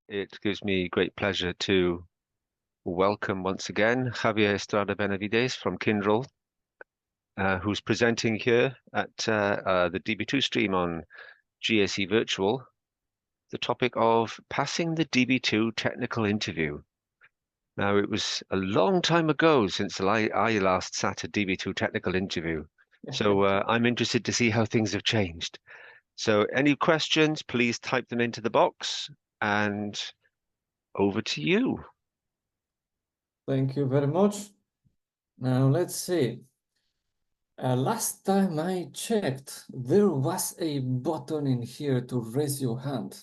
It gives me great pleasure to welcome once again Javier Estrada Benavides from Kindrel, who's presenting here at the DB2 stream on GSE Virtual, the topic of passing the DB2 technical interview. Now, it was a long time ago since I last sat a DB2 technical interview, so I'm interested to see how things have changed. So any questions, please type them into the box, and over to you. Thank you very much. Now let's see. Last time I checked, there was a button in here to raise your hand,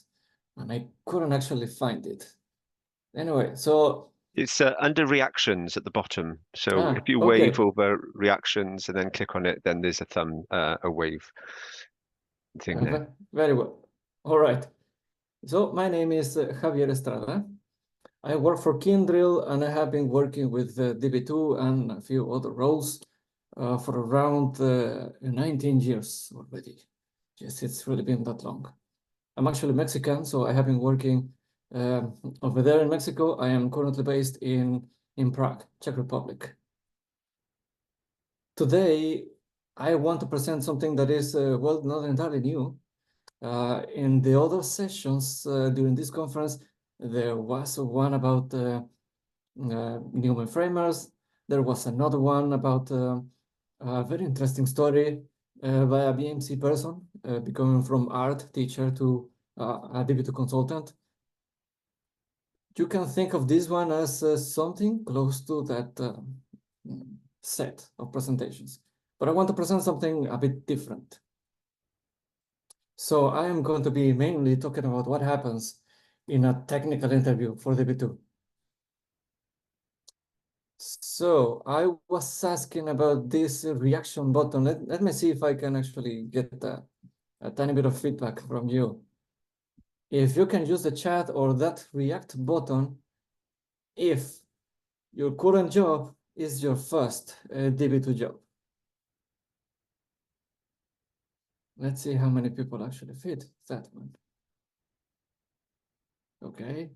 and I couldn't actually find it. Anyway, so It's under reactions at the bottom. So if you okay. wave over reactions and then click on it, then there's a wave thing there. Very well. All right. So my name is Javier Estrada. I work for Kindrel, and I have been working with DB2 and a few other roles for around 19 years already. Yes, it's really been that long. I'm actually Mexican, so I have been working over there in Mexico. I am currently based in Prague, Czech Republic. Today, I want to present something that is, well, not entirely new. In the other sessions during this conference, there was one about Newman framers. There was another one about a very interesting story by a BMC person becoming from art teacher to a DB2 consultant. You can think of this one as something close to that set of presentations, but I want to present something a bit different. So I am going to be mainly talking about what happens in a technical interview for DB2. So I was asking about this reaction button. Let me see if I can actually get a tiny bit of feedback from you. If you can use the chat or that react button, if your current job is your first DB2 job. Let's see how many people actually fit that one. Okay.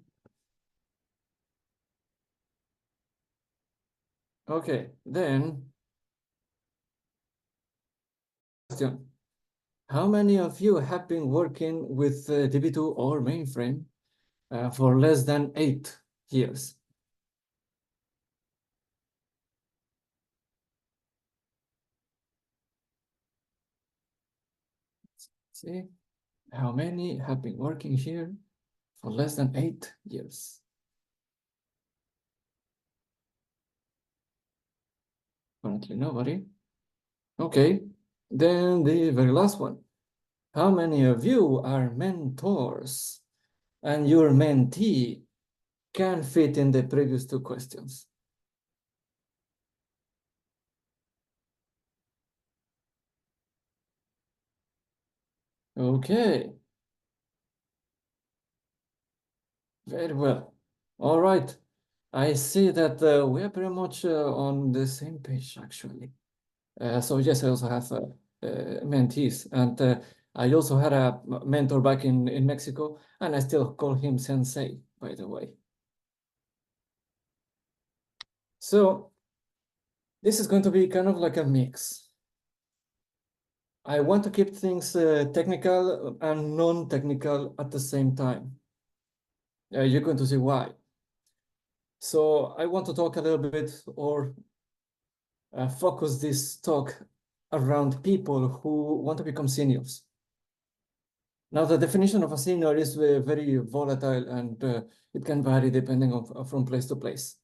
Okay, then question. How many of you have been working with DB2 or mainframe for less than 8 years? Let's see, how many have been working here for less than 8 years? Currently nobody. Okay, then the very last one. How many of you are mentors and your mentee can fit in the previous 2 questions? Okay. Very well. All right. I see that we are pretty much on the same page, actually. So yes, I also have mentees, and I also had a mentor back in Mexico, and I still call him Sensei, by the way. So this is going to be kind of like a mix. I want to keep things technical and non-technical at the same time. You're going to see why. So I want to talk a little bit or focus this talk around people who want to become seniors. Now, the definition of a senior is very volatile, and it can vary depending on from place to place.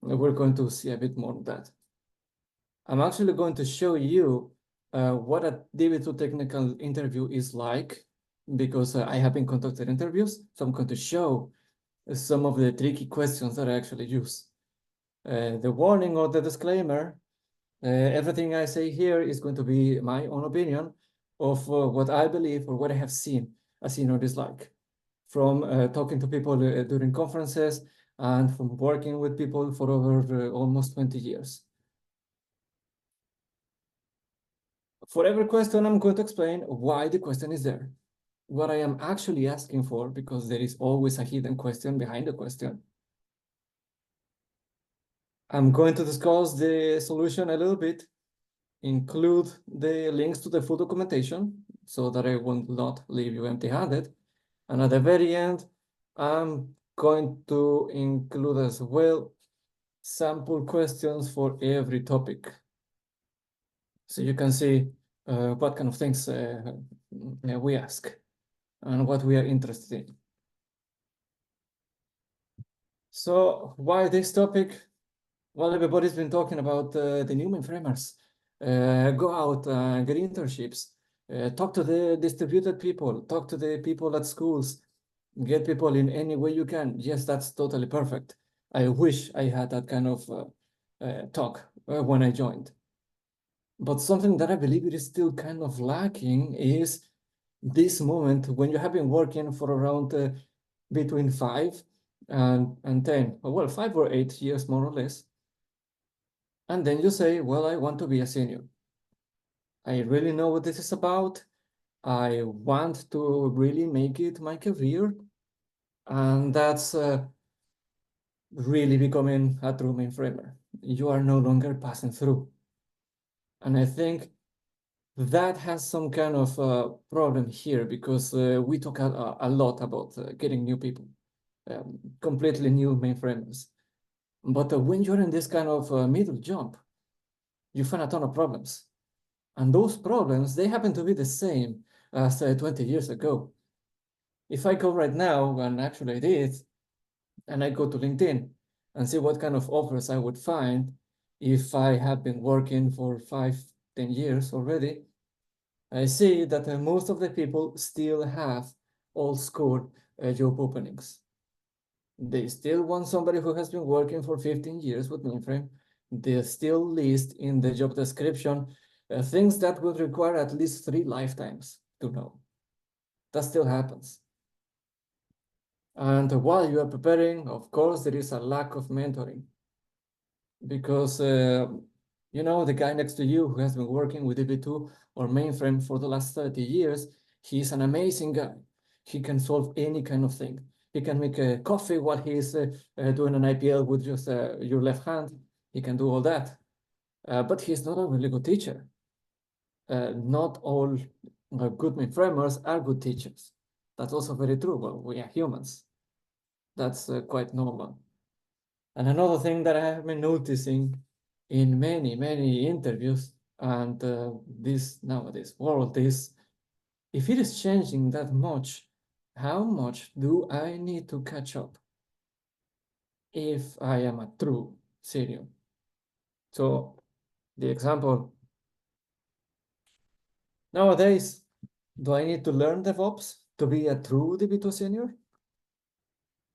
We're going to see a bit more of that. I'm actually going to show you what a DB2 technical interview is like, because I have been conducting interviews, so I'm going to show some of the tricky questions that I actually use. The warning or the disclaimer, everything I say here is going to be my own opinion of what I believe or what I have seen a senior is like, from talking to people during conferences and from working with people for over almost 20 years. For every question, I'm going to explain why the question is there. what I am actually asking for, because there is always a hidden question behind the question. I'm going to discuss the solution a little bit, include the links to the full documentation so that I will not leave you empty-handed. And at the very end, I'm going to include as well sample questions for every topic. So you can see what kind of things we ask and what we are interested in. So why this topic? Well, everybody's been talking about the new mainframers. Go out, get internships, talk to the distributed people, talk to the people at schools, get people in any way you can. Yes, that's totally perfect. I wish I had that kind of talk when I joined. But something that I believe it is still kind of lacking is this moment when you have been working for around between 5 and 10, well, 5 or 8 years more or less. And then you say, well, I want to be a senior. I really know what this is about. I want to really make it my career. And that's really becoming a true mainframer. You are no longer passing through. And I think that has some kind of problem here because we talk a lot about getting new people, completely new mainframers. But when you're in this kind of middle jump, you find a ton of problems. And those problems, they happen to be the same as 20 years ago. If I go right now, and actually I did, and I go to LinkedIn and see what kind of offers I would find if I have been working for 5, 10 years already, I see that most of the people still have old school job openings. They still want somebody who has been working for 15 years with mainframe. They still list in the job description things that would require at least 3 lifetimes to know. That still happens. And while you are preparing, of course, there is a lack of mentoring. Because, you know, the guy next to you who has been working with DB2 or mainframe for the last 30 years, he's an amazing guy. He can solve any kind of thing. He can make a coffee while he's doing an IPL with just your left hand. He can do all that. But he's not a really good teacher. Not all good mainframers are good teachers. That's also very true. Well, we are humans. That's quite normal. And another thing that I have been noticing in many, many interviews and this nowadays world is, if it is changing that much, how much do I need to catch up if I am a true senior? So the example, nowadays, do I need to learn DevOps to be a true DB2 senior?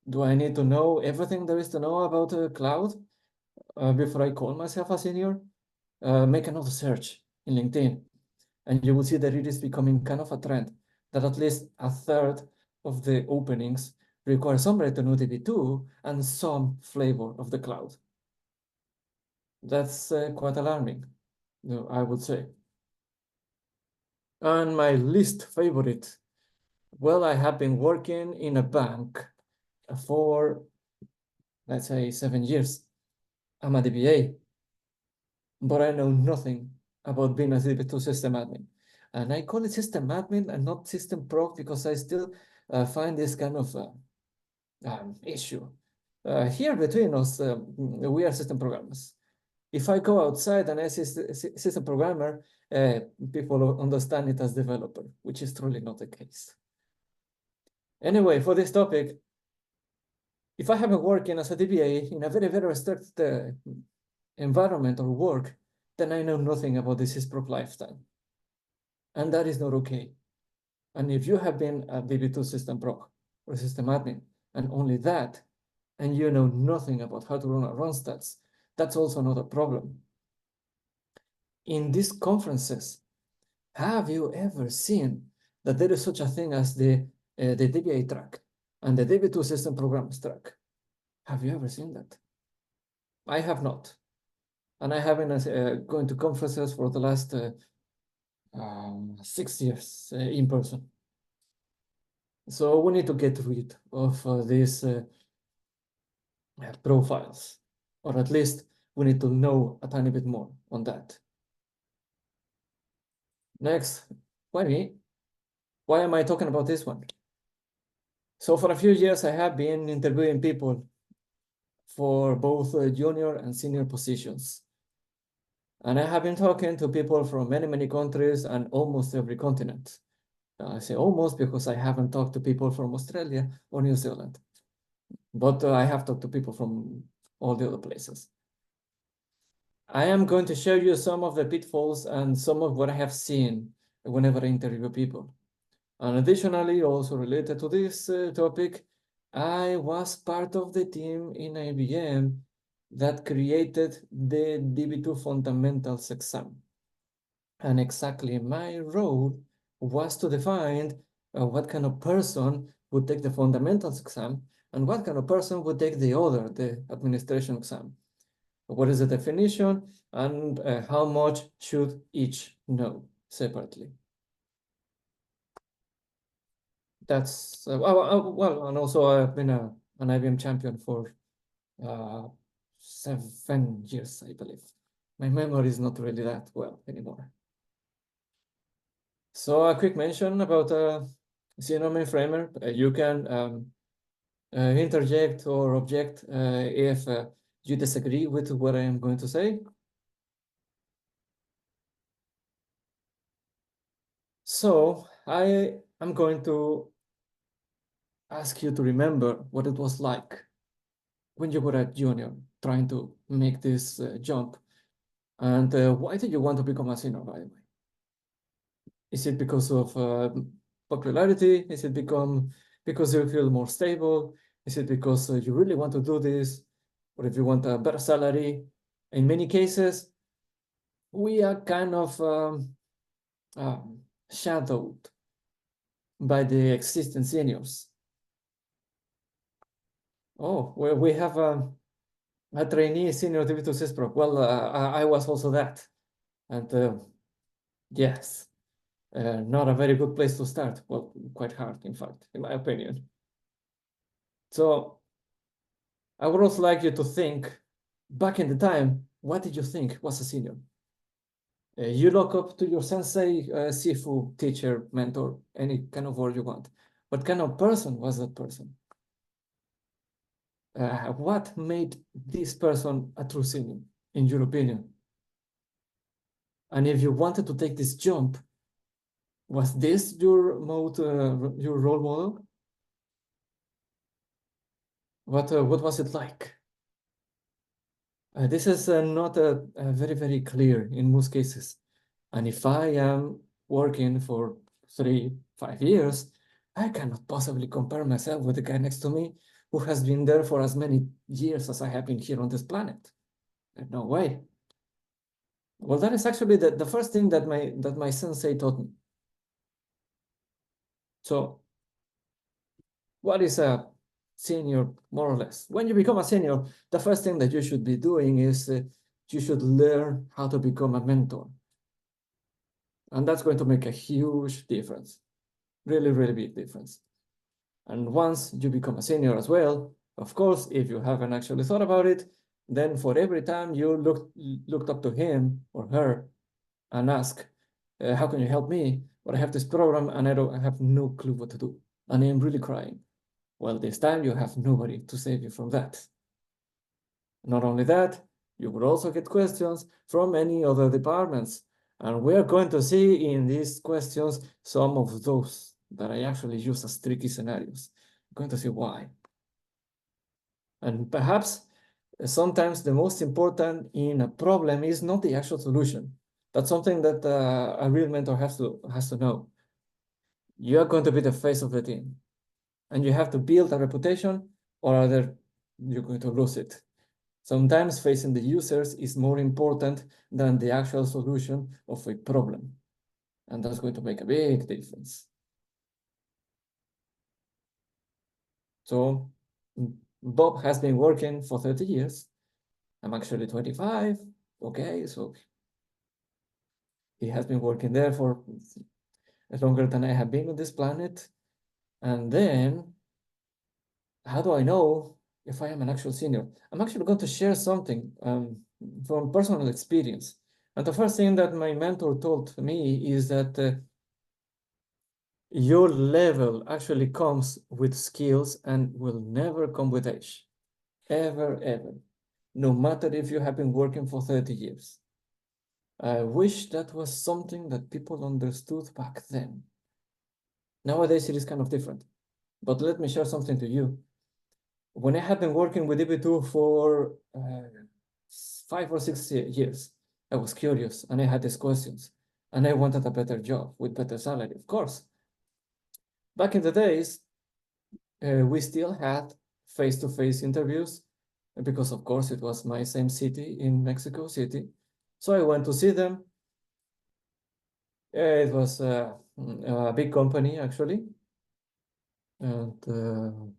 Do I need to know everything there is to know about cloud before I call myself a senior? Make another search in LinkedIn, and you will see that it is becoming kind of a trend that at least a third of the openings require somebody to know DB2 and some flavor of the cloud. That's quite alarming, I would say. And my least favorite, well, I have been working in a bank for, let's say, 7 years. I'm a DBA, but I know nothing about being a DB2 system admin. And I call it system admin and not system proc because I still find this kind of issue. Here between us, we are system programmers. If I go outside and I see system programmer, people understand it as developer, which is truly not the case. Anyway, for this topic, if I have been working as a DBA in a very, very strict environment or work, then I know nothing about the sysproc lifetime. And that is not okay. And if you have been a DB2 system proc or system admin, and only that, and you know nothing about how to run a run stats, that's also not a problem. In these conferences, have you ever seen that there is such a thing as the DBA track and the DB2 system programs track? Have you ever seen that? I have not. And I have been going to conferences for the last 6 years in person. So we need to get rid of these profiles, or at least we need to know a tiny bit more on that. Next, why me? Why am I talking about this one? So for a few years, I have been interviewing people for both junior and senior positions. And I have been talking to people from many, many countries and almost every continent. I say almost because I haven't talked to people from Australia or New Zealand, but I have talked to people from all the other places. I am going to show you some of the pitfalls and some of what I have seen whenever I interview people. And additionally, also related to this topic, I was part of the team in IBM that created the DB2 fundamentals exam. And exactly my role was to define what kind of person would take the fundamentals exam and what kind of person would take the other, the administration exam. What is the definition and how much should each know separately? That's well, and also I've been an IBM champion for 7 years, I believe. My memory is not really that well anymore. So a quick mention about senior mainframer. You can interject or object if you disagree with what I am going to say. So I am going to ask you to remember what it was like when you were a junior trying to make this jump. And why did you want to become a senior, by the way? Is it because of popularity? Is it because you feel more stable? Is it because you really want to do this? Or if you want a better salary? In many cases, we are kind of shadowed by the existing seniors. Oh, well, we have a trainee senior DB2 syspro. Well, I was also that. And yes, not a very good place to start. Well, quite hard, in fact, in my opinion. So I would also like you to think, back in the time, what did you think was a senior? You look up to your sensei, sifu, teacher, mentor, any kind of word you want. What kind of person was that person? What made this person a true senior, in your opinion? And if you wanted to take this jump, was this your your role model? What was it like? This is not very, very clear in most cases. And if I am working for 3, 5 years, I cannot possibly compare myself with the guy next to me who has been there for as many years as I have been here on this planet. No way. Well, that is actually the first thing that my sensei taught me. So what is a senior, more or less? When you become a senior, the first thing that you should be doing is you should learn how to become a mentor. And that's going to make a huge difference, really, really big difference. And once you become a senior as well, of course, if you haven't actually thought about it, then for every time you looked up to him or her and ask, how can you help me? Or I have this program and I have no clue what to do. And I'm really crying. Well, this time you have nobody to save you from that. Not only that, you will also get questions from many other departments. And we're going to see in these questions some of those that I actually use as tricky scenarios. We're going to see why. And perhaps sometimes the most important in a problem is not the actual solution. That's something that a real mentor has to know. You are going to be the face of the team, and you have to build a reputation, or other you're going to lose it. Sometimes facing the users is more important than the actual solution of a problem. And that's going to make a big difference. So Bob has been working for 30 years. I'm actually 25. Okay, so he has been working there for longer than I have been on this planet. And then, how do I know if I am an actual senior? I'm actually going to share something from personal experience. And the first thing that my mentor told me is that your level actually comes with skills and will never come with age. Ever, ever. No matter if you have been working for 30 years. I wish that was something that people understood back then. Nowadays, it is kind of different. But let me share something to you. When I have been working with DB2 for 5 or 6 years, I was curious and I had these questions. And I wanted a better job with better salary, of course. Back in the days, we still had face-to-face interviews because, of course, it was my same city in Mexico City. So I went to see them. It was a big company, actually. And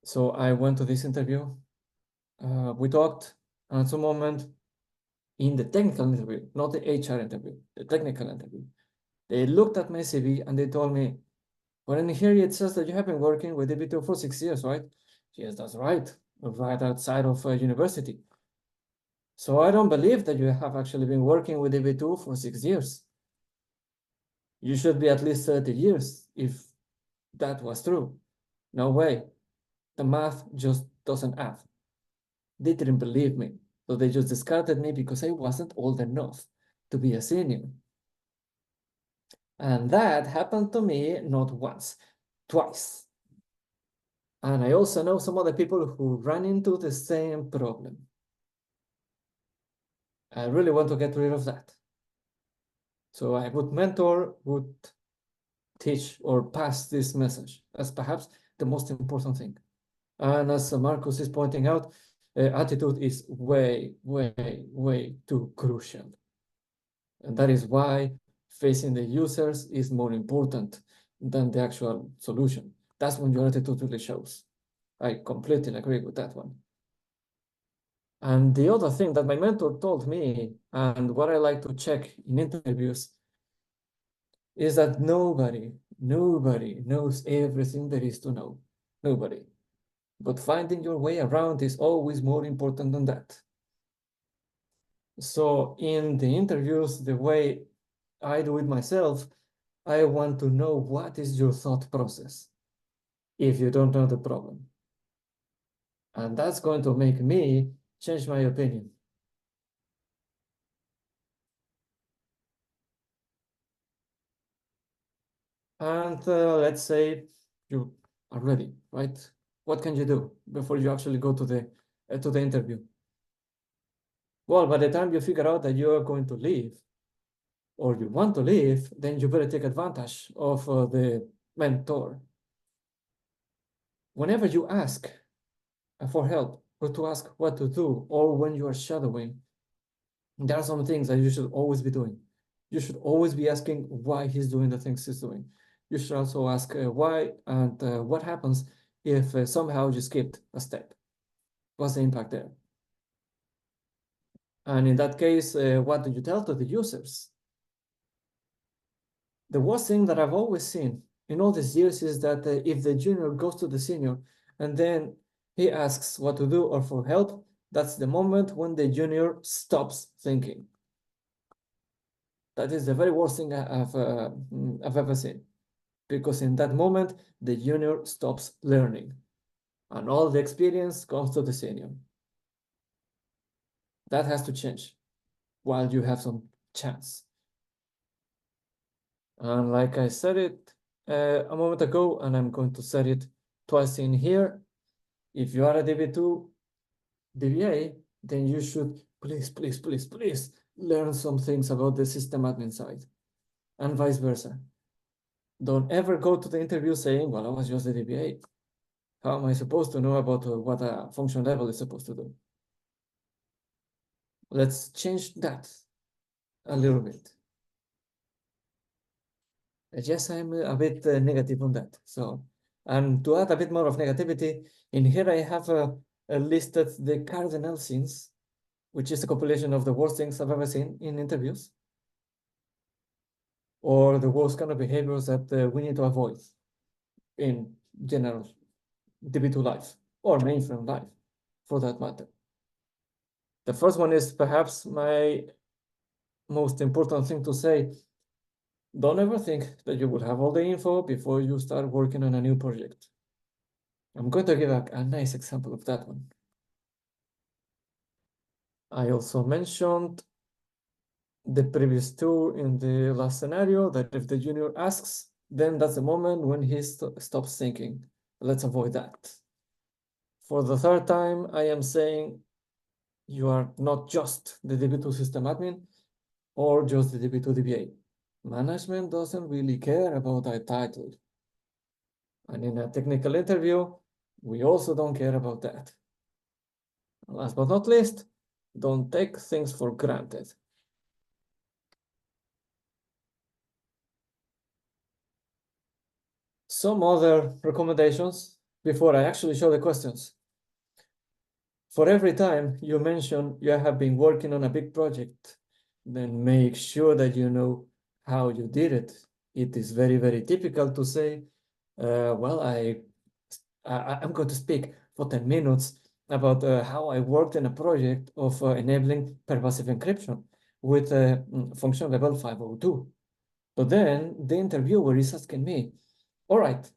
so I went to this interview. We talked, and at some moment in the technical interview, not the HR interview, the technical interview, they looked at my CV and they told me, well, in here it says that you have been working with DB2 for 6 years, right? Yes, that's right. Right outside of university. So I don't believe that you have actually been working with DB2 for 6 years. You should be at least 30 years if that was true. No way. The math just doesn't add. They didn't believe me. So they just discarded me because I wasn't old enough to be a senior. And that happened to me not once, twice. And I also know some other people who ran into the same problem. I really want to get rid of that. So I would mentor, would teach or pass this message as perhaps the most important thing. And as Marcus is pointing out, attitude is way, way, way too crucial. And that is why facing the users is more important than the actual solution. That's when your attitude really shows. I completely agree with that one. And the other thing that my mentor told me, and what I like to check in interviews, is that nobody knows everything there is to know. Nobody. But finding your way around is always more important than that. So in the interviews, the way I do it myself, I want to know what is your thought process if you don't know the problem. And that's going to make me change my opinion. And let's say you are ready, right? What can you do before you actually go to the interview? Well, by the time you figure out that you are going to leave or you want to leave, then you better take advantage of the mentor. Whenever you ask for help or to ask what to do, or when you are shadowing, there are some things that you should always be doing. You should always be asking why he's doing the things he's doing. You should also ask why and what happens if somehow you skipped a step. What's the impact there? And in that case, what do you tell to the users? The worst thing that I've always seen in all these years is that if the junior goes to the senior and then he asks what to do or for help, that's the moment when the junior stops thinking. That is the very worst thing I've ever seen, because in that moment, the junior stops learning and all the experience comes to the senior. That has to change while you have some chance. And like I said it a moment ago, and I'm going to say it twice in here, if you are a DB2 DBA, then you should please learn some things about the system admin side and vice versa. Don't ever go to the interview saying, well, I was just a DBA. How am I supposed to know about what a function level is supposed to do? Let's change that a little bit. Yes, I'm a bit negative on that. So, and to add a bit more of negativity, in here I have listed the cardinal sins, which is a compilation of the worst things I've ever seen in interviews, or the worst kind of behaviors that we need to avoid. in general DB2 life or mainframe life for that matter. The first one is perhaps my most important thing to say. Don't ever think that you will have all the info before you start working on a new project. I'm going to give a nice example of that one. I also mentioned the previous two in the last scenario, that if the junior asks, then that's the moment when he stops thinking. Let's avoid that. For the third time, I am saying you are not just the DB2 system admin or just the DB2 DBA. Management doesn't really care about that title. And in a technical interview, we also don't care about that. Last but not least, don't take things for granted. Some other recommendations before I actually show the questions. For every time you mention you have been working on a big project, then make sure that you know how you did it. It is very, very typical to say, well, I'm going to speak for 10 minutes about how I worked in a project of enabling pervasive encryption with function level 502. But then the interviewer is asking me, all right,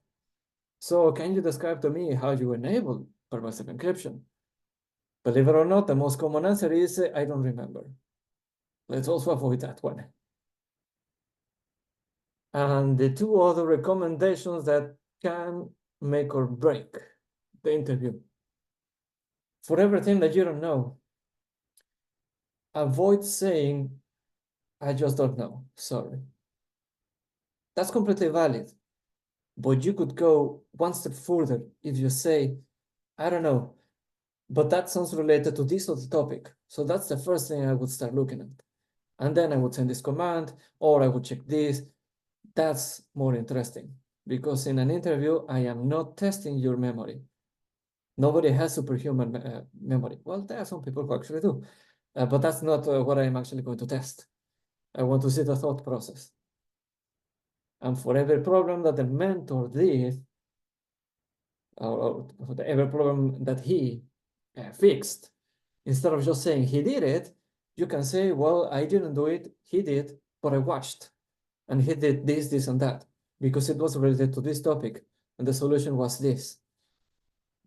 so can you describe to me how you enable pervasive encryption? Believe it or not, the most common answer is, I don't remember. Let's also avoid that one. And the two other recommendations that can make or break the interview. For everything that you don't know, avoid saying, I just don't know, sorry. That's completely valid, but you could go one step further if you say, I don't know, but that sounds related to this other topic. So that's the first thing I would start looking at. And then I would send this command, or I would check this. That's more interesting, because in an interview, I am not testing your memory. Nobody has superhuman memory. Well, there are some people who actually do, but that's not what I'm actually going to test. I want to see the thought process. And for every problem that the mentor did, or for every problem that he fixed, instead of just saying he did it, you can say, well, I didn't do it, he did, but I watched. And he did this, this, and that, because it was related to this topic, and the solution was this.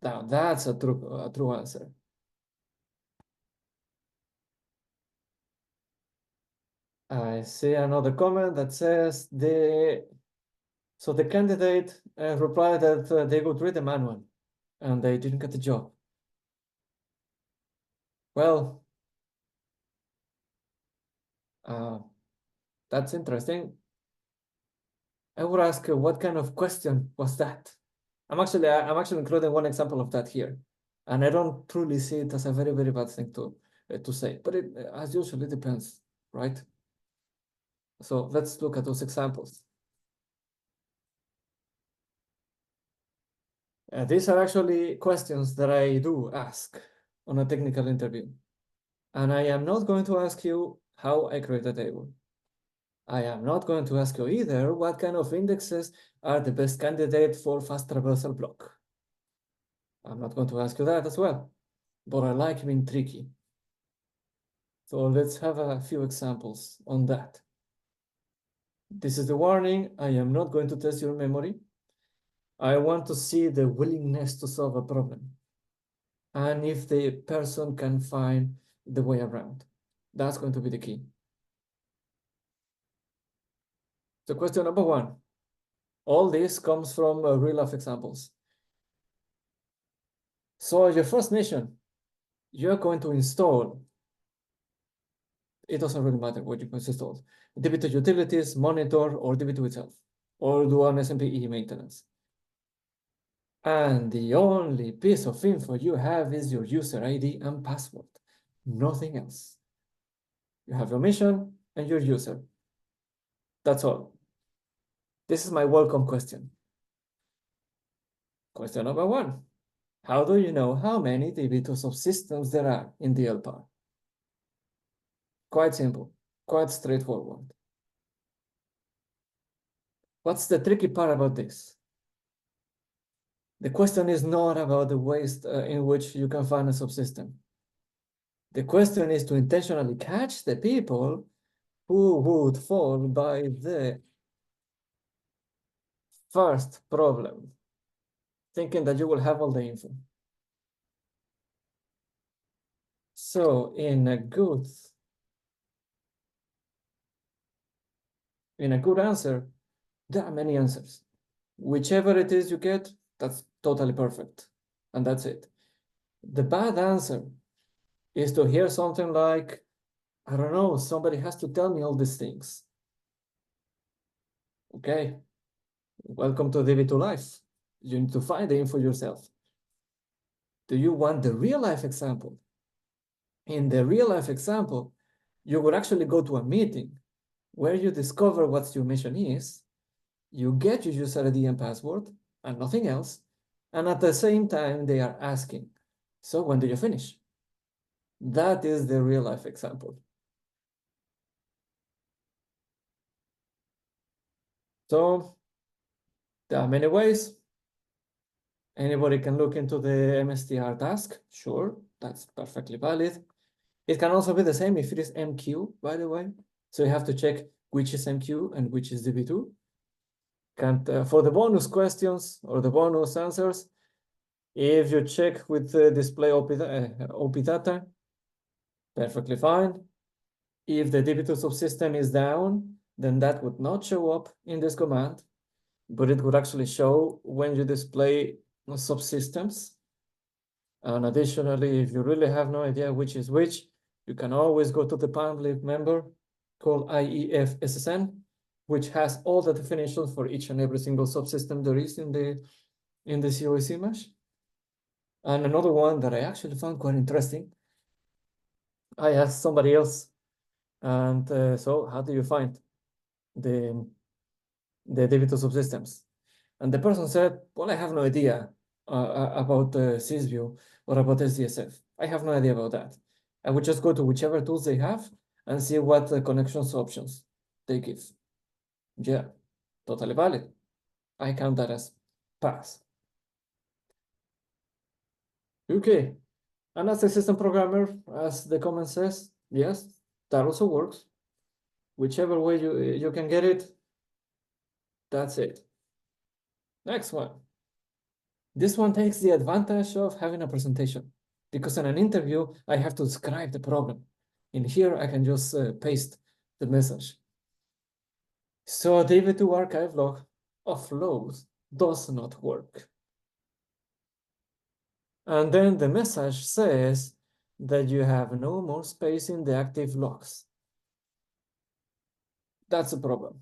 Now, that's a true answer. I see another comment that says the candidate replied that they would read the manual and they didn't get the job. Well, that's interesting. I would ask, what kind of question was that? I'm actually including one example of that here, and I don't truly see it as a very, very bad thing to say, but it, as usual, it depends, right? So let's look at those examples. These are actually questions that I do ask on a technical interview. And I am not going to ask you how I create a table. I am not going to ask you either what kind of indexes are the best candidate for fast traversal block. I'm not going to ask you that as well, but I like being tricky. So let's have a few examples on that. This is the warning. I am not going to test your memory. I want to see the willingness to solve a problem, and if the person can find the way around. That's going to be the key. So question number one. All this comes from real life examples. So your first mission, you're going to install, it doesn't really matter what you're going to install, DB2 utilities, monitor, or DB2 itself, or do an SMPE maintenance. And the only piece of info you have is your user ID and password, nothing else. You have your mission and your user. That's all. This is my welcome question. Question number one. How do you know how many DB2 subsystems there are in the LPAR? Quite simple, quite straightforward. What's the tricky part about this? The question is not about the ways in which you can find a subsystem. The question is to intentionally catch the people who would fall by the first problem, thinking that you will have all the info. So in a good answer, there are many answers. Whichever it is you get, that's totally perfect. And that's it. The bad answer is to hear something like, I don't know, somebody has to tell me all these things. Okay, welcome to DB2 life. You need to find the info yourself. Do you want the real life example? In the real life example, you would actually go to a meeting where you discover what your mission is, you get your user ID and password and nothing else, and at the same time they are asking, so when do you finish? That is the real life example. So there are many ways. Anybody can look into the MSTR task. Sure, that's perfectly valid. It can also be the same if it is MQ, by the way. So you have to check which is MQ and which is DB2. For the bonus questions or the bonus answers, if you check with the display OP data, perfectly fine. If the DB2 subsystem is down, then that would not show up in this command, but it would actually show when you display subsystems. And additionally, if you really have no idea which is which, you can always go to the Panblib member called IEFSSN, which has all the definitions for each and every single subsystem there is in the COEC mesh. And another one that I actually found quite interesting, I asked somebody else, and so how do you find the DB2 subsystems? And the person said, well, I have no idea about SysView or about SDSF. I have no idea about that. I would just go to whichever tools they have and see what connections options they give. Yeah, totally valid. I count that as pass. Okay, and as a system programmer, as the comment says, yes, that also works. Whichever way you can get it, that's it. Next one. This one takes the advantage of having a presentation, because in an interview, I have to describe the problem. In here, I can just paste the message. So DB2 archive log offload does not work. And then the message says that you have no more space in the active logs. That's a problem.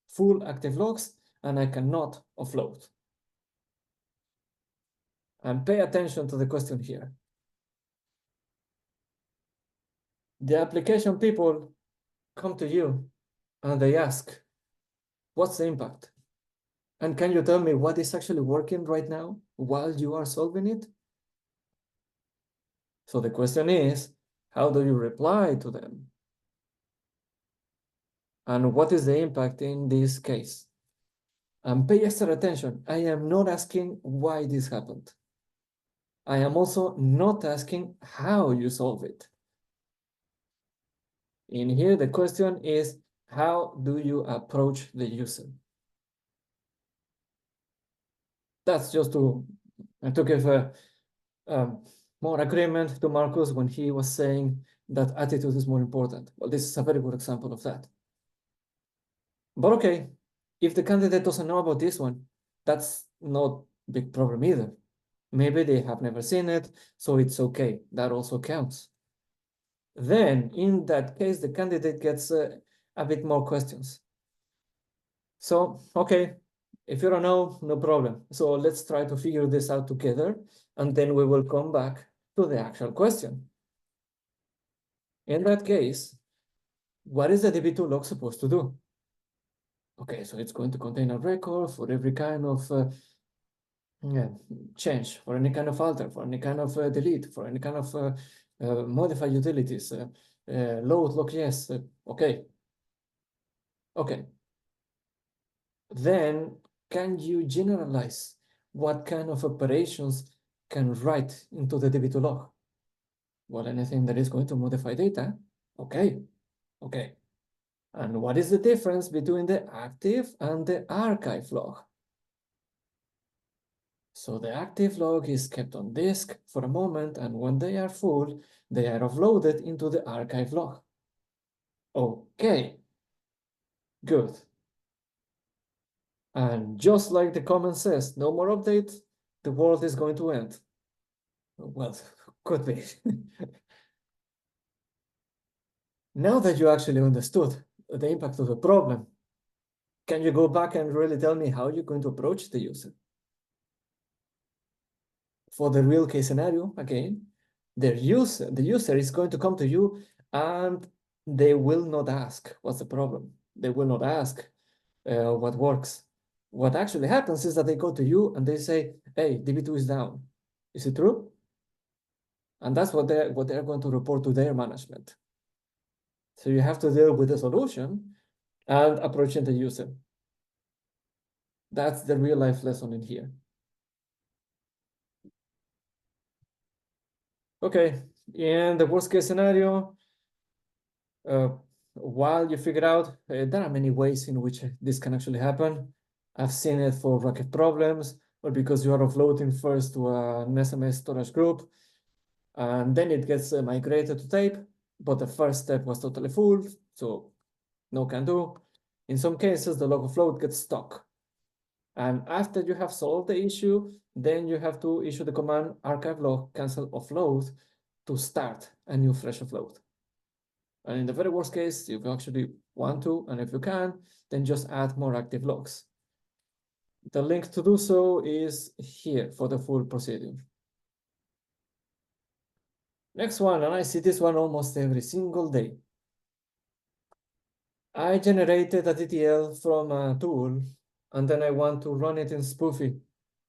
Full active logs, and I cannot offload. And pay attention to the question here. The application people come to you and they ask, what's the impact? And can you tell me what is actually working right now while you are solving it? So the question is, how do you reply to them? And what is the impact in this case? And pay extra attention. I am not asking why this happened. I am also not asking how you solve it. In here, the question is, how do you approach the user? That's just to give a more agreement to Marcus when he was saying that attitude is more important. Well, this is a very good example of that. But okay, if the candidate doesn't know about this one, that's not a big problem either. Maybe they have never seen it, so it's okay. That also counts. Then, in that case, the candidate gets a bit more questions. So, okay, if you don't know, no problem. So let's try to figure this out together, and then we will come back to the actual question. In that case, what is the DB2 log supposed to do? Okay, so it's going to contain a record for every kind of change, for any kind of alter, for any kind of delete, for any kind of modify utilities, load, log, yes, okay. Okay. Then can you generalize what kind of operations can write into the DB2 log? Well, anything that is going to modify data. Okay. And what is the difference between the active and the archive log? So the active log is kept on disk for a moment, and when they are full, they are offloaded into the archive log. Okay, good. And just like the comment says, no more updates, the world is going to end. Well, could be. Now that you actually understood the impact of the problem, can you go back and really tell me how you're going to approach the user? For the real case scenario, again, the user is going to come to you and they will not ask what's the problem. They will not ask what works. What actually happens is that they go to you and they say, hey, DB2 is down. Is it true? And that's what they're going to report to their management. So you have to deal with the solution and approaching the user. That's the real life lesson in here. Okay, in the worst case scenario, while you figure out, there are many ways in which this can actually happen. I've seen it for rocket problems, or because you are offloading first to an SMS storage group, and then it gets migrated to tape, but the first step was totally full, so no can do. In some cases, the log offload gets stuck. And after you have solved the issue, then you have to issue the command archive log cancel offload to start a new fresh offload. And in the very worst case, if you actually want to, and if you can, then just add more active logs. The link to do so is here for the full procedure. Next one, and I see this one almost every single day. I generated a DTL from a tool, and then I want to run it in Spoofy,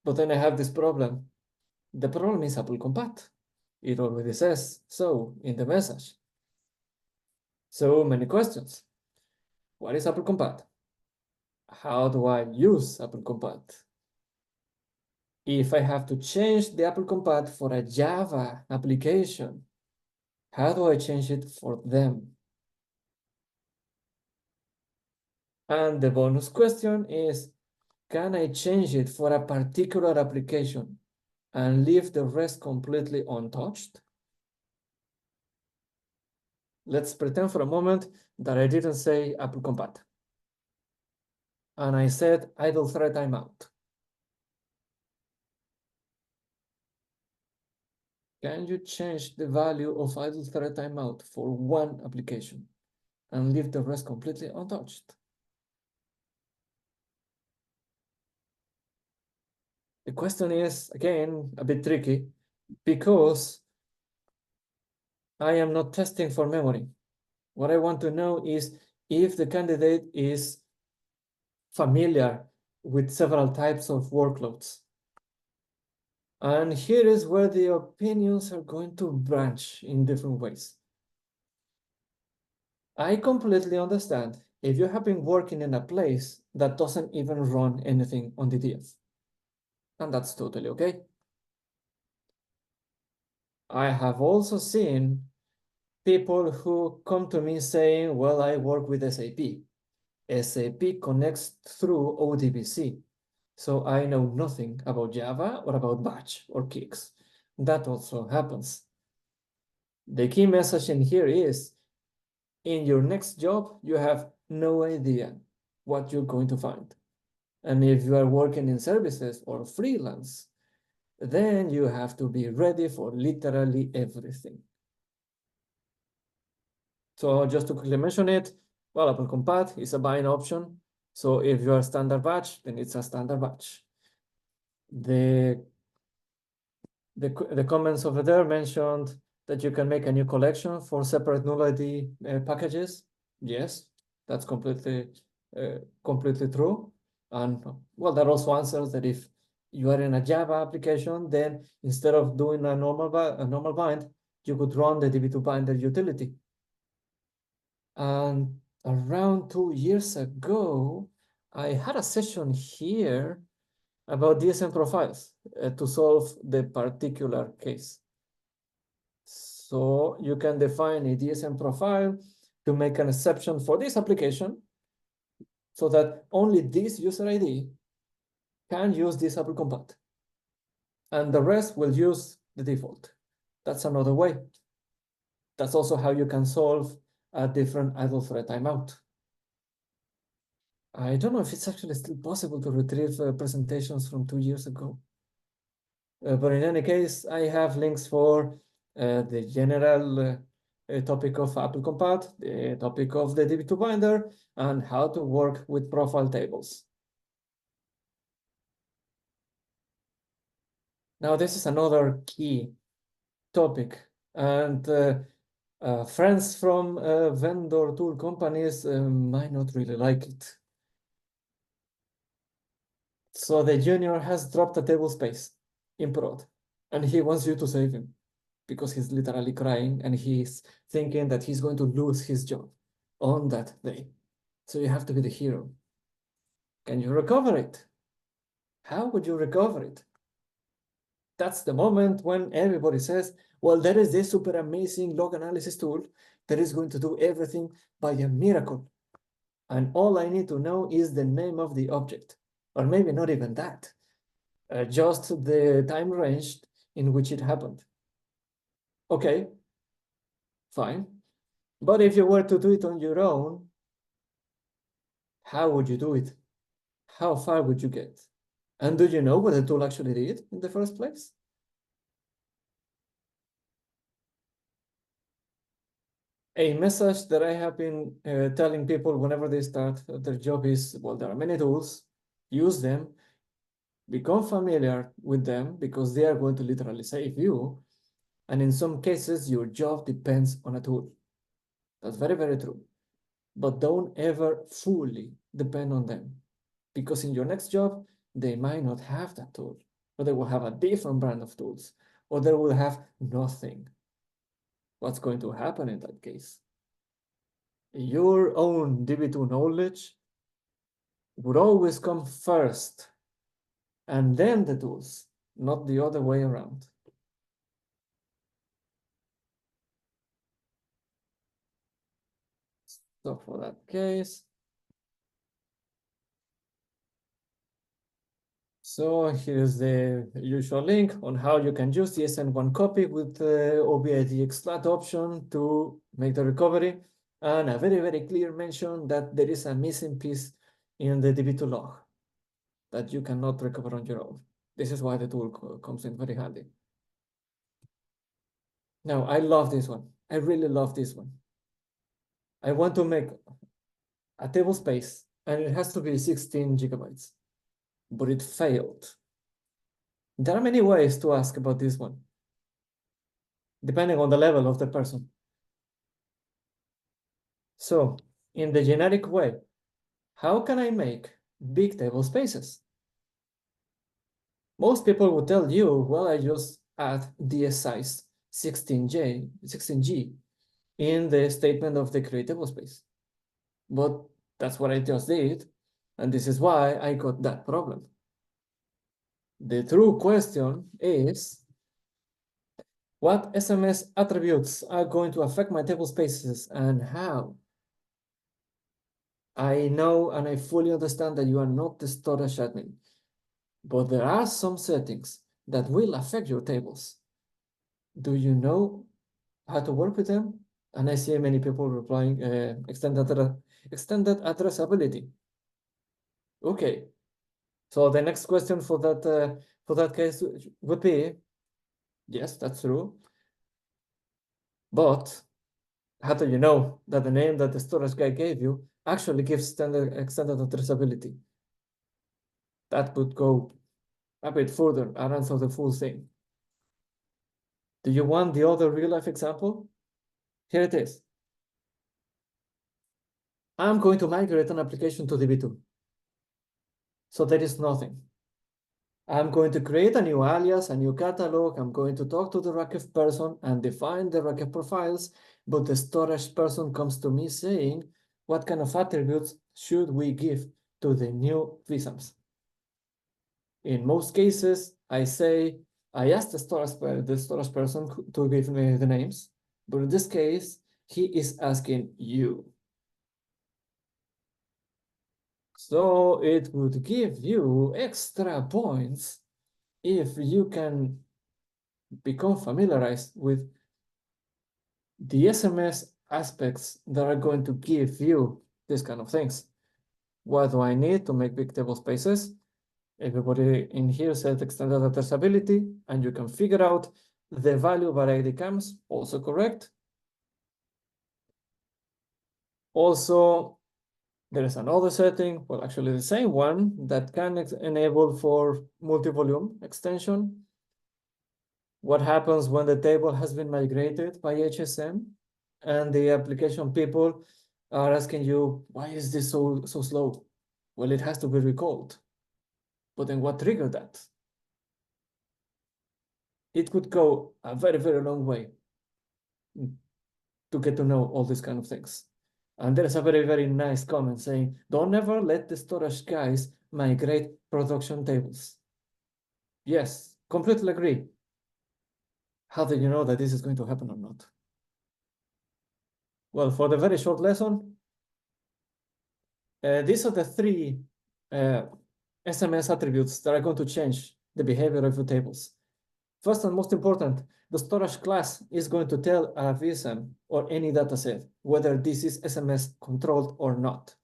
but then I have this problem. The problem is Apple Compat. It already says so in the message. So many questions. What is Apple Compat? How do I use Apple Compat? If I have to change the Apple Compat for a Java application, how do I change it for them? And the bonus question is, can I change it for a particular application and leave the rest completely untouched? Let's pretend for a moment that I didn't say Apple Compat. And I said idle thread timeout. Can you change the value of idle thread timeout for one application and leave the rest completely untouched? The question is, again, a bit tricky because I am not testing for memory. What I want to know is if the candidate is familiar with several types of workloads. And here is where the opinions are going to branch in different ways. I completely understand if you have been working in a place that doesn't even run anything on DTF. And that's totally okay. I have also seen people who come to me saying, well, I work with SAP. SAP connects through ODBC. So I know nothing about Java or about Batch or Kix. That also happens. The key message in here is, in your next job, you have no idea what you're going to find. And if you are working in services or freelance, then you have to be ready for literally everything. So just to quickly mention it, well, Apple Compat is a buying option. So if you are standard batch, then it's a standard batch. The comments over there mentioned that you can make a new collection for separate nullity packages. Yes, that's completely true. And well, that also answers that if you are in a Java application, then instead of doing a normal bind, you could run the DB2 binder utility. And around 2 years ago, I had a session here about DSM profiles to solve the particular case. So you can define a DSM profile to make an exception for this application so that only this user ID can use this Apple Compat. And the rest will use the default. That's another way. That's also how you can solve a different idle thread timeout. I don't know if it's actually still possible to retrieve presentations from 2 years ago. But in any case, I have links for the general topic of Apple Compat, the topic of the DB2 binder, and how to work with profile tables. Now, this is another key topic, and friends from vendor tool companies might not really like it. So the junior has dropped a table space in prod, and he wants you to save him because he's literally crying and he's thinking that he's going to lose his job on that day. So you have to be the hero. Can you recover it? How would you recover it? That's the moment when everybody says, well, there is this super amazing log analysis tool that is going to do everything by a miracle. And all I need to know is the name of the object, or maybe not even that, just the time range in which it happened. Okay, fine. But if you were to do it on your own, how would you do it? How far would you get? And do you know what the tool actually did in the first place? A message that I have been telling people whenever they start their job is, well, there are many tools, use them, become familiar with them because they are going to literally save you. And in some cases, your job depends on a tool. That's very, very true. But don't ever fully depend on them because in your next job, they might not have that tool, or they will have a different brand of tools, or they will have nothing. What's going to happen in that case? Your own DB2 knowledge would always come first, and then the tools, not the other way around. So for that case, so here's the usual link on how you can use the SN1 copy with the OBIDX option to make the recovery, and a very, very clear mention that there is a missing piece in the DB2 log that you cannot recover on your own. This is why the tool comes in very handy. Now, I love this one. I really love this one. I want to make a table space, and it has to be 16 gigabytes, but it failed. There are many ways to ask about this one, depending on the level of the person. So, in the generic way, how can I make big table spaces? Most people would tell you, well, I just add DS size 16G in the statement of the create table space. But that's what I just did, and this is why I got that problem. The true question is, what SMS attributes are going to affect my table spaces and how? I know and I fully understand that you are not the storage admin, but there are some settings that will affect your tables. Do you know how to work with them? And I see many people replying, extended addressability. Okay, so the next question for that case would be, yes, that's true. But how do you know that the name that the storage guy gave you actually gives extended addressability? That would go a bit further and answer the full thing. Do you want the other real-life example? Here it is. I'm going to migrate an application to DB2. So there is nothing. I'm going to create a new alias, a new catalog. I'm going to talk to the Rakev person and define the Rakev profiles, but the storage person comes to me saying, what kind of attributes should we give to the new VSAMs? In most cases, I ask the storage person to give me the names, but in this case, he is asking you. So it would give you extra points if you can become familiarized with the SMS aspects that are going to give you these kind of things. What do I need to make big table spaces? Everybody in here said extended addressability, and you can figure out the value by ID comes, also correct. Also, there is another setting, well, actually the same one, that can enable for multi-volume extension. What happens when the table has been migrated by HSM and the application people are asking you, why is this so slow? Well, it has to be recalled. But then what triggered that? It could go a very, very long way to get to know all these kind of things. And there's a very, very nice comment saying, don't ever let the storage guys migrate production tables. Yes, completely agree. How do you know that this is going to happen or not? Well, for the very short lesson, these are the three SMS attributes that are going to change the behavior of your tables. First and most important, the storage class is going to tell a VSM or any dataset whether this is SMS controlled or not.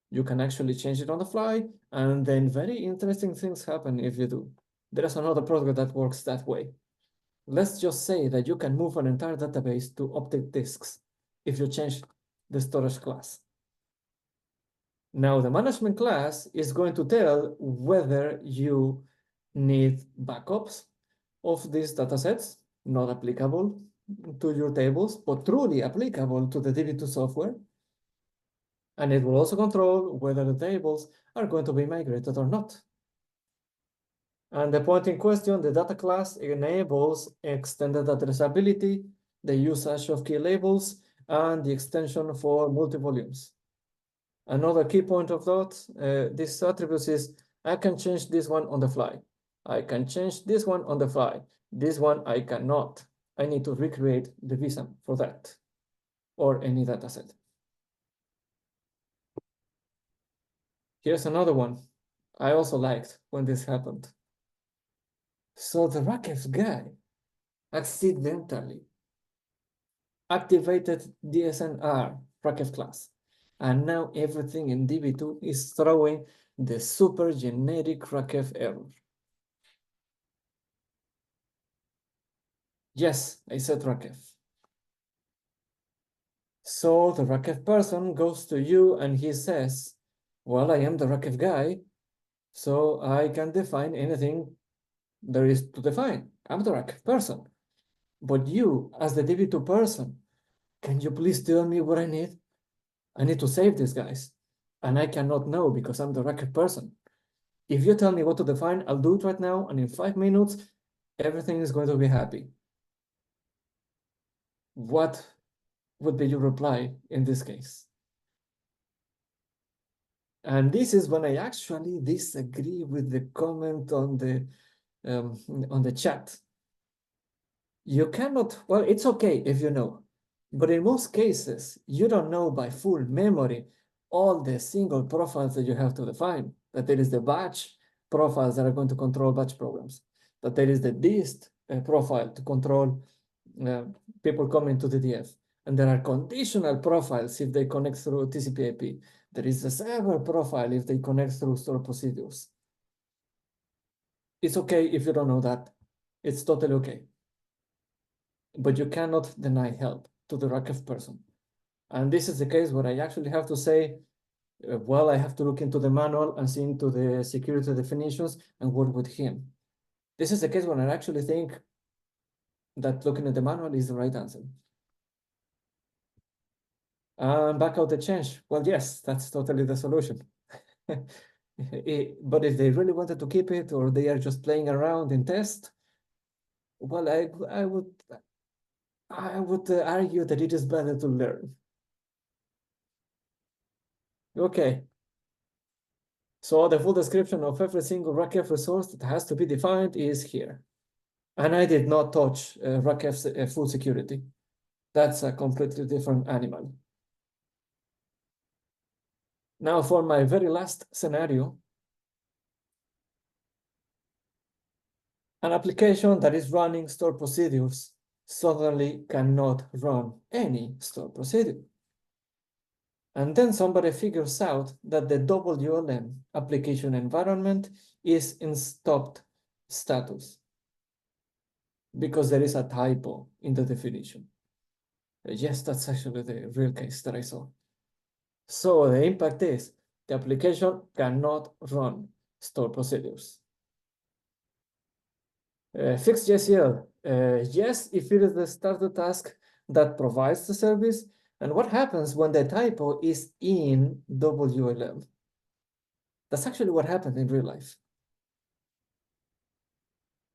You can actually change it on the fly, and then very interesting things happen if you do. There is another product that works that way. Let's just say that you can move an entire database to optic disks if you change the storage class. Now, the management class is going to tell whether you need backups of these datasets, not applicable to your tables, but truly applicable to the DB2 software. And it will also control whether the tables are going to be migrated or not. And the point in question, the data class enables extended addressability, the usage of key labels, and the extension for multi-volumes. Another key point of that, this attributes is, I can change this one on the fly. I can change this one on the fly. This one I cannot. I need to recreate the VSM for that, or any dataset. Here's another one I also liked when this happened. So the Rakef guy accidentally activated DSNR Rakef class. And now everything in DB2 is throwing the super generic Rakef error. Yes, I said Rakef. So the Rakef person goes to you and he says, well, I am the Rakef guy, so I can define anything there is to define. I'm the Rakef person. But you, as the DB2 person, can you please tell me what I need? I need to save these guys. And I cannot know because I'm the Rakef person. If you tell me what to define, I'll do it right now. And in 5 minutes, everything is going to be happy. What would be your reply in this case? And this is when I actually disagree with the comment on the chat. You cannot, well, it's okay if you know, but in most cases, you don't know by full memory all the single profiles that you have to define, that there is the batch profiles that are going to control batch programs, that there is the dist profile to control people coming to the DF, and there are conditional profiles if they connect through TCP/IP. There is a server profile if they connect through store procedures. It's okay if you don't know that. It's totally okay. But you cannot deny help to the Rakef person. And this is the case where I actually have to say, well, I have to look into the manual and see into the security definitions and work with him. This is the case when I actually think that looking at the manual is the right answer. Back out the change. Well, yes, that's totally the solution. But if they really wanted to keep it, or they are just playing around in test, well, I would argue that it is better to learn. Okay. So the full description of every single RACF resource that has to be defined is here. And I did not touch RACF's full security. That's a completely different animal. Now for my very last scenario, an application that is running stored procedures suddenly cannot run any stored procedure. And then somebody figures out that the WLM application environment is in stopped status because there is a typo in the definition. Yes, that's actually the real case that I saw. So the impact is the application cannot run stored procedures. Fixed JCL, yes, if it is the starter task that provides the service. And what happens when the typo is in WLM? That's actually what happened in real life.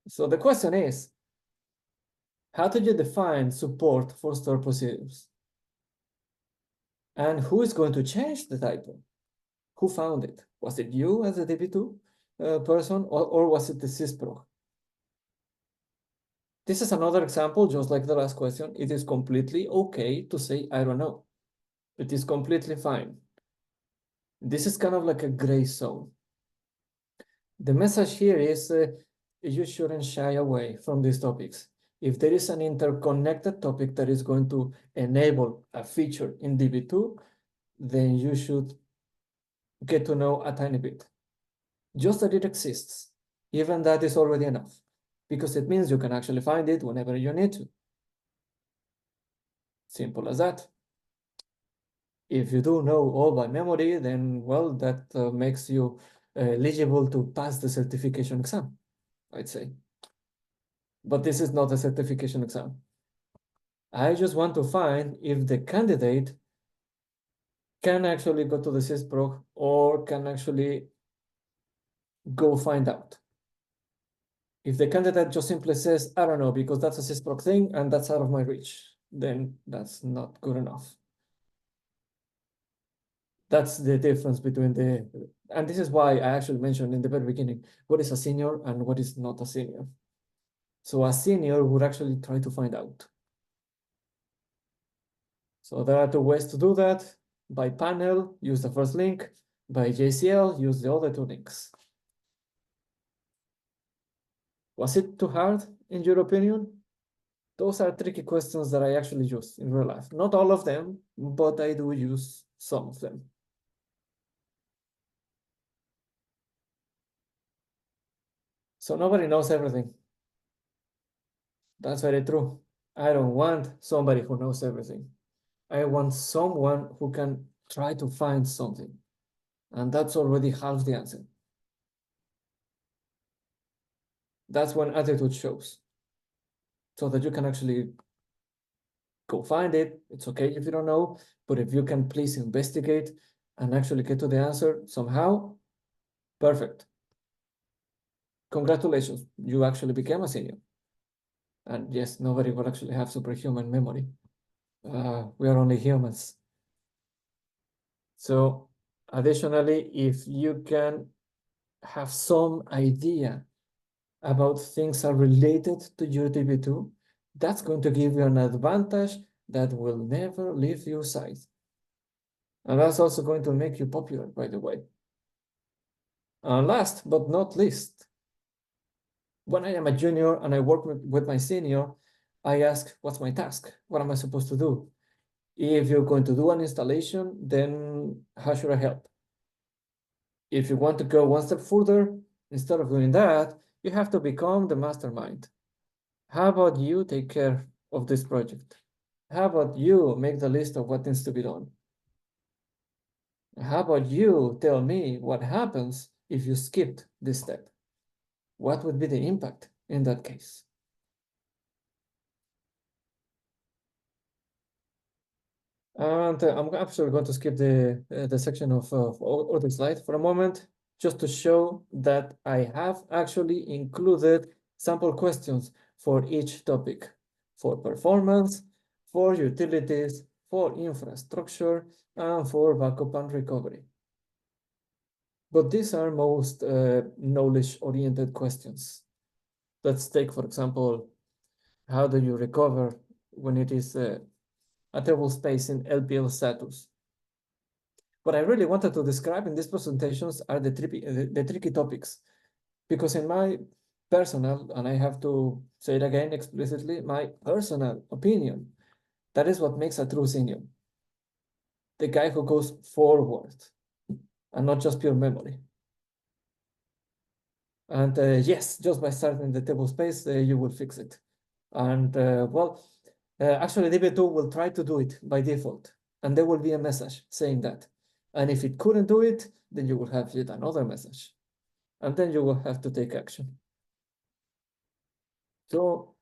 So the question is, how do you define support for stored procedures? And who is going to change the typo? Who found it? Was it you as a DB2 person, or was it the sysprog? This is another example, just like the last question. It is completely okay to say, I don't know. It is completely fine. This is kind of like a gray zone. The message here is you shouldn't shy away from these topics. If there is an interconnected topic that is going to enable a feature in DB2, then you should get to know a tiny bit. Just that it exists, even that is already enough, because it means you can actually find it whenever you need to. Simple as that. If you do know all by memory, then, well, that makes you eligible to pass the certification exam, I'd say. But this is not a certification exam. I just want to find if the candidate can actually go to the sysprog or can actually go find out. If the candidate just simply says, I don't know, because that's a sysprog thing and that's out of my reach, then that's not good enough. That's the difference between and this is why I actually mentioned in the very beginning, what is a senior and what is not a senior. So a senior would actually try to find out. So there are two ways to do that. By panel, use the first link. By JCL, use the other two links. Was it too hard, in your opinion? Those are tricky questions that I actually use in real life. Not all of them, but I do use some of them. So nobody knows everything. That's very true. I don't want somebody who knows everything. I want someone who can try to find something. And that's already half the answer. That's when attitude shows. So that you can actually go find it. It's okay if you don't know, but if you can please investigate and actually get to the answer somehow, perfect. Congratulations, you actually became a senior. And yes, nobody will actually have superhuman memory. We are only humans. So additionally, if you can have some idea about things are related to your DB2, that's going to give you an advantage that will never leave your side. And that's also going to make you popular, by the way. And last but not least, when I am a junior and I work with my senior, I ask, what's my task? What am I supposed to do? If you're going to do an installation, then how should I help? If you want to go one step further, instead of doing that, you have to become the mastermind. How about you take care of this project? How about you make the list of what needs to be done? How about you tell me what happens if you skipped this step? What would be the impact in that case? And I'm actually going to skip the section of the slide for a moment, just to show that I have actually included sample questions for each topic, for performance, for utilities, for infrastructure, and for backup and recovery. But these are most knowledge-oriented questions. Let's take, for example, how do you recover when it is a table space in LPL status? What I really wanted to describe in these presentations are the tricky topics, because in my personal, and I have to say it again explicitly, my personal opinion, that is what makes a true senior. The guy who goes forward and not just pure memory. And yes, just by starting the table space, you will fix it. And actually DB2 will try to do it by default. And there will be a message saying that. And if it couldn't do it, then you will have yet another message. And then you will have to take action. So,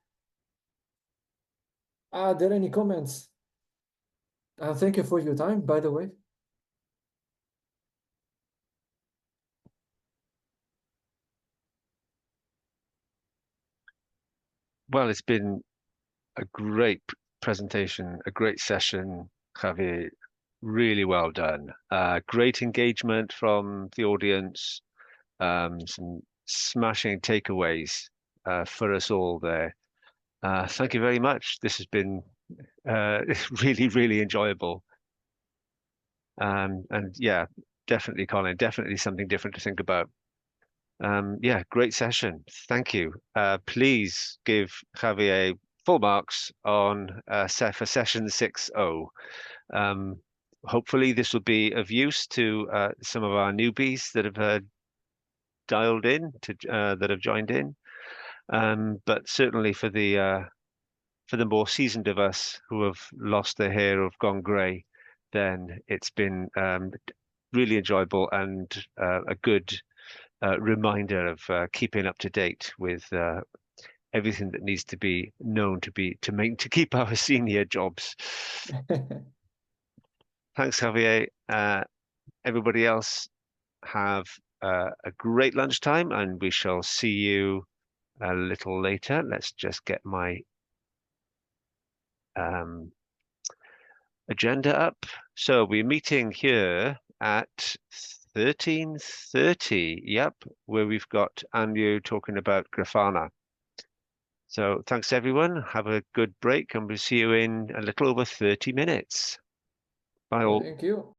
are there any comments? And thank you for your time, by the way. Well, it's been a great presentation, a great session, Javier. Really well done. Great engagement from the audience. Some smashing takeaways for us all there. Thank you very much. This has been really, really enjoyable. And yeah, definitely, Colin, definitely something different to think about. Yeah, great session. Thank you. Please give Javier full marks on for session 6.0. Hopefully this will be of use to some of our newbies that have dialed in, that have joined in. But certainly for the more seasoned of us who have lost their hair or have gone grey, then it's been really enjoyable and a good reminder of keeping up to date with everything that needs to be known to keep our senior jobs. Thanks, Javier. Everybody else, have a great lunchtime, and we shall see you a little later. Let's just get my agenda up. So we're meeting here at 13:30. Yep, where we've got Anju talking about Grafana. So thanks everyone. Have a good break, and we'll see you in a little over 30 minutes. Bye all. Thank you.